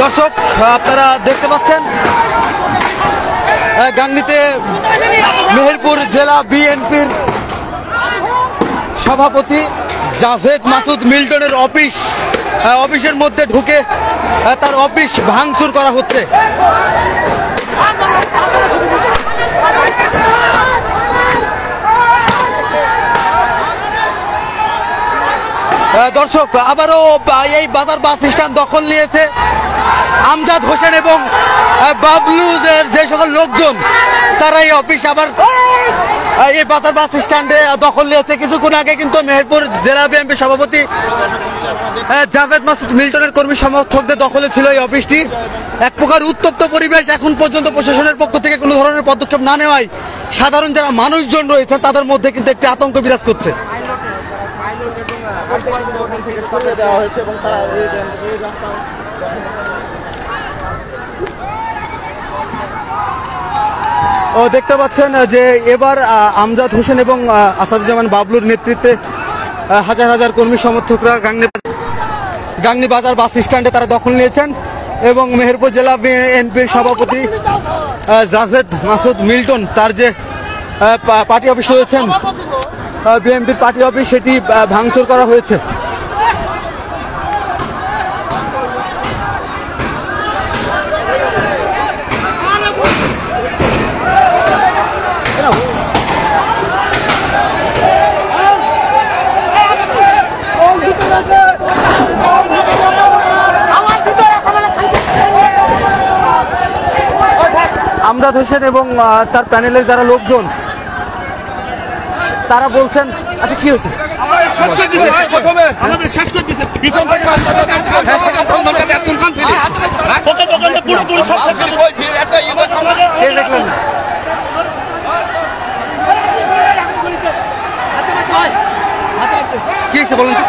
দর্শক আপনারা দেখতে পাচ্ছেন গাংনীতে মেহেরপুর জেলা বিএনপির সভাপতি জাভেদ মাসুদ মিল্টনের অফিসের মধ্যে ঢুকে তার অফিস ভাঙচুর করা হচ্ছে। দর্শক আবারও এই বাজার বাস স্ট্যান্ড দখল নিয়েছে আমজাদ হোসেন এবং বাবলুদের যে সকল লোকজন, তারা এই অফিস আবার এই বাজার বাস স্ট্যান্ডে দখল নিয়েছে। কিছুক্ষণ আগে কিন্তু মেহেরপুর জেলা বিএনপি সভাপতি জাভেদ মাসুদ মিল্টনের কর্মী সমর্থকদের দখলে ছিল এই অফিসটি। এক প্রকার উত্তপ্ত পরিবেশ। এখন পর্যন্ত প্রশাসনের পক্ষ থেকে কোনো ধরনের পদক্ষেপ না নেওয়ায় সাধারণ যারা মানুষজন রয়েছে তাদের মধ্যে কিন্তু একটি আতঙ্ক বিরাজ করছে। দেখতে পাচ্ছেন যে এবার আমজাদ হোসেন এবং আসাদুজ্জামান বাবলুর নেতৃত্বে হাজার হাজার কর্মী সমর্থকরা গাংনী বাজার বাস স্ট্যান্ডে তারা দখল নিয়েছেন এবং মেহেরপুর জেলা বিএনপির সভাপতি জাভেদ মাসুদ মিল্টন তার যে পার্টি অফিস রয়েছেন, বিএনপির পার্টি অফিস, সেটি ভাঙচুর করা হয়েছে। আমজাদ হোসেন এবং তার প্যানেলের যারা লোকজন তারা বলছেন, আচ্ছা কি হয়েছে? কি হয়েছে বলুন তো?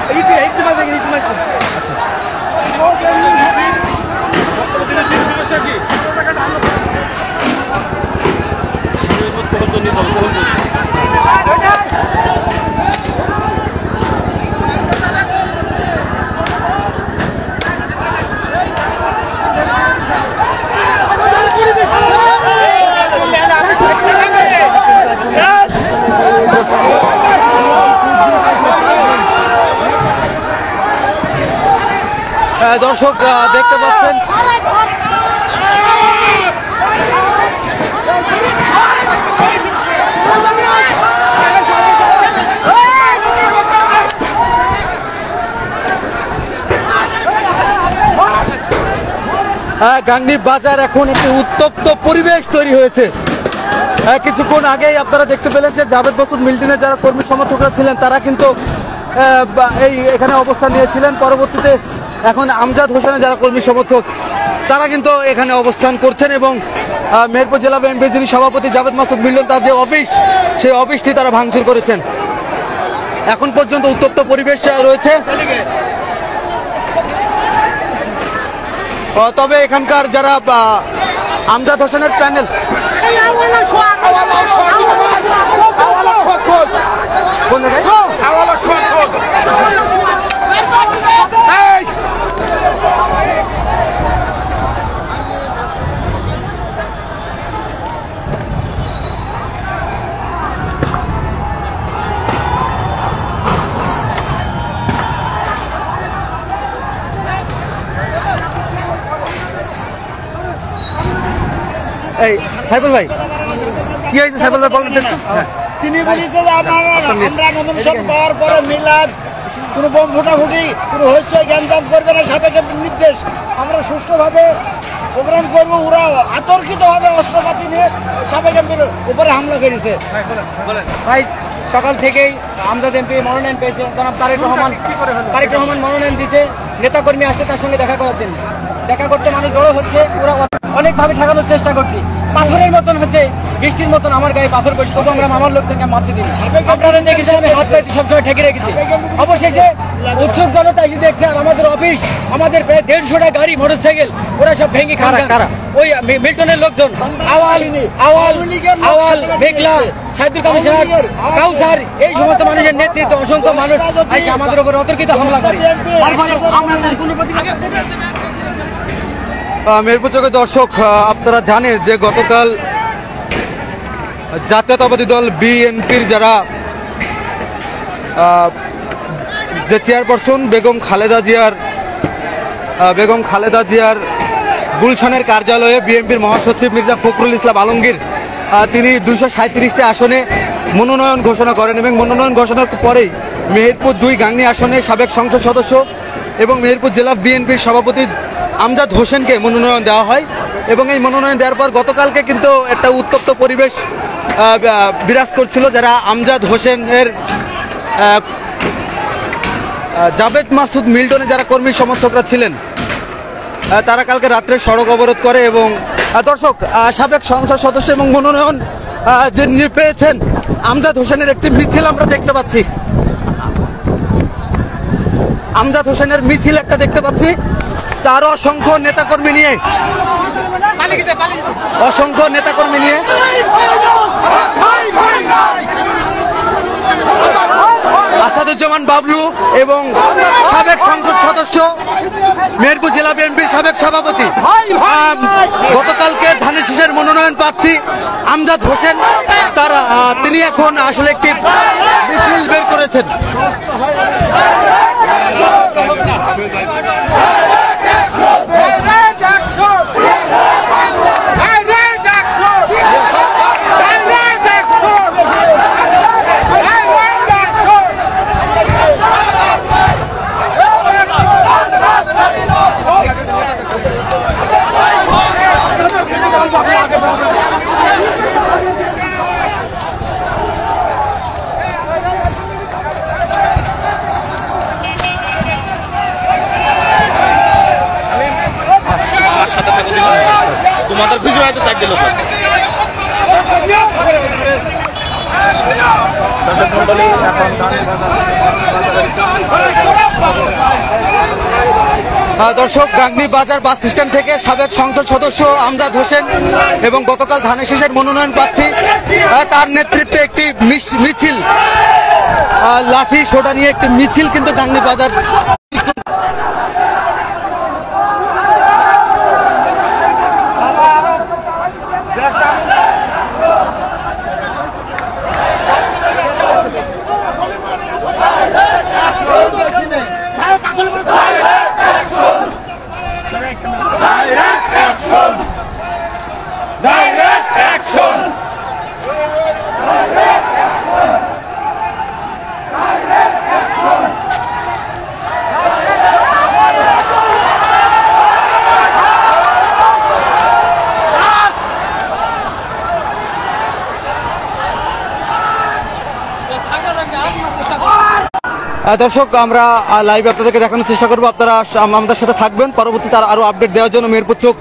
দর্শক দেখতে পাচ্ছেন গাংনী বাজার এখন একটি উত্তপ্ত পরিবেশ তৈরি হয়েছে। কিছুক্ষণ আগেই আপনারা দেখতে পেলেন যে জাভেদ মাসুদ মিল্টনের যারা কর্মী সমর্থকরা ছিলেন তারা কিন্তু এখানে অবস্থান নিয়েছিলেন। পরবর্তীতে এখন আমজাদ হোসেনের যারা কর্মী সমর্থক তারা কিন্তু এখানে অবস্থান করছেন এবং মেহেরপুর জেলা বিএনপি যিনি সভাপতি জাভেদ মাসুদ মিল্টন তার যে অফিস, সেই অফিসটি তারা ভাঙচুর করেছেন। এখন পর্যন্ত উত্তপ্ত পরিবেশ রয়েছে। তবে এখানকার যারা আমজাদ হোসেনের প্যানেল এই সাইফুল ভাই, কি হয়েছে সাইফুল ভাই বলেন একটু। তিনি বলেছে যে আমরা নমিনেশন পাওয়ার পরে মিলাদ কোনো বোম ফুটাফুটি কোনো হয়েছে গ্যাঞ্জাম করবে না, সাপেক্ষে নির্দেশ আমরা সুষ্ঠুভাবে প্রোগ্রাম করবো। ওরা আতর্কিতভাবে অস্ত্রপাতি নিয়ে সাপেক্ষের উপরে হামলা করেছে। ভাই সকাল থেকেই আমজাদ এমপি মনোনয়ন পেয়েছে, জনাব তারেক রহমান মনোনয়ন দিয়েছে, নেতাকর্মী আসছে তার সঙ্গে দেখা করার জন্য। দেখা করতে মানুষ জড়ো হচ্ছে, ওরা অনেকভাবে ঠেকানোর চেষ্টা করছি। পাথরের মতন হচ্ছে, বৃষ্টির মতন আমার গায়ে পাথর পড়ছে, তবু আমরা আমার লোকজনকে মারতে দিই। আপনারা দেখেছেন আমি হাত পায়ে সবসময় ঠেকে রেখেছি। অবশেষে উৎসুক জনতা এসে দেখছে আর আমাদের অফিস, আমাদের প্রায় 150টা গাড়ি মোটরসাইকেল ওরা সব ভেঙে খারাপ। ওই মিল্টনের লোকজন আওয়াল মেঘলা সাহিদুল কমিশনার কাউসার এই সমস্ত মানুষের নেতৃত্বে অসংখ্য মানুষ আজকে আমাদের উপর অতর্কিত হামলা করে। মেহেরপুর চোখের দর্শক, আপনারা জানেন যে গতকাল জাতীয়তাবাদী দল বিএনপির যারা যে চেয়ারপারসন বেগম খালেদা জিয়ার গুলশানের কার্যালয়ে বিএনপির মহাসচিব মির্জা ফখরুল ইসলাম আলমগীর তিনি 237টি আসনে মনোনয়ন ঘোষণা করেন এবং মনোনয়ন ঘোষণার পরেই মেহেরপুর 2 গাংনী আসনে সাবেক সংসদ সদস্য এবং মেহেরপুর জেলা বিএনপির সভাপতি আমজাদ হোসেনকে মনোনয়ন দেওয়া হয়। এবং এই মনোনয়ন দেওয়ার পর গতকালকে কিন্তু একটা উত্তপ্ত পরিবেশ বিরাজ করছিল। যারা আমজাদ হোসেনের জাভেদ মাসুদ মিল্টনে যারা কর্মী সমর্থকরা ছিলেন তারা কালকে রাত্রে সড়ক অবরোধ করে। এবং দর্শক, সাবেক সংসদ সদস্য এবং মনোনয়ন যিনি পেয়েছেন আমজাদ হোসেনের একটি মিছিল আমরা দেখতে পাচ্ছি, আমজাদ হোসেনের মিছিল একটা দেখতে পাচ্ছি। তার অসংখ্য নেতাকর্মী নিয়ে আসাদুজ্জামান বাবলু এবং সাবেক সংসদ সদস্য মেহেরপুর জেলা বিএনপির সাবেক সভাপতি গতকালকে ধানের শীষের মনোনয়ন প্রার্থী আমজাদ হোসেন তিনি এখন আসলে একটি মিছিল বের করেছেন। তোমাদের খুশি হয়তো চাকরি লোক দর্শক, গাংনী বাজার বাস স্ট্যান্ড থেকে সাবেক সংসদ সদস্য আমজাদ হোসেন এবং গতকাল ধানের শীষের মনোনয়ন প্রার্থী তার নেতৃত্বে একটি মিছিল, লাঠি সোটা নিয়ে একটি মিছিল কিন্তু গাংনী বাজার দর্শক, আমরা লাইভ আপনাদেরকে দেখানোর চেষ্টা করবো। আপনারা আমাদের সাথে থাকবেন, পরবর্তীতে আরো আপডেট দেওয়ার জন্য মেহেরপুর চোখ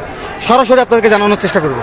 সরাসরি আপনাদেরকে জানানোর চেষ্টা করবো।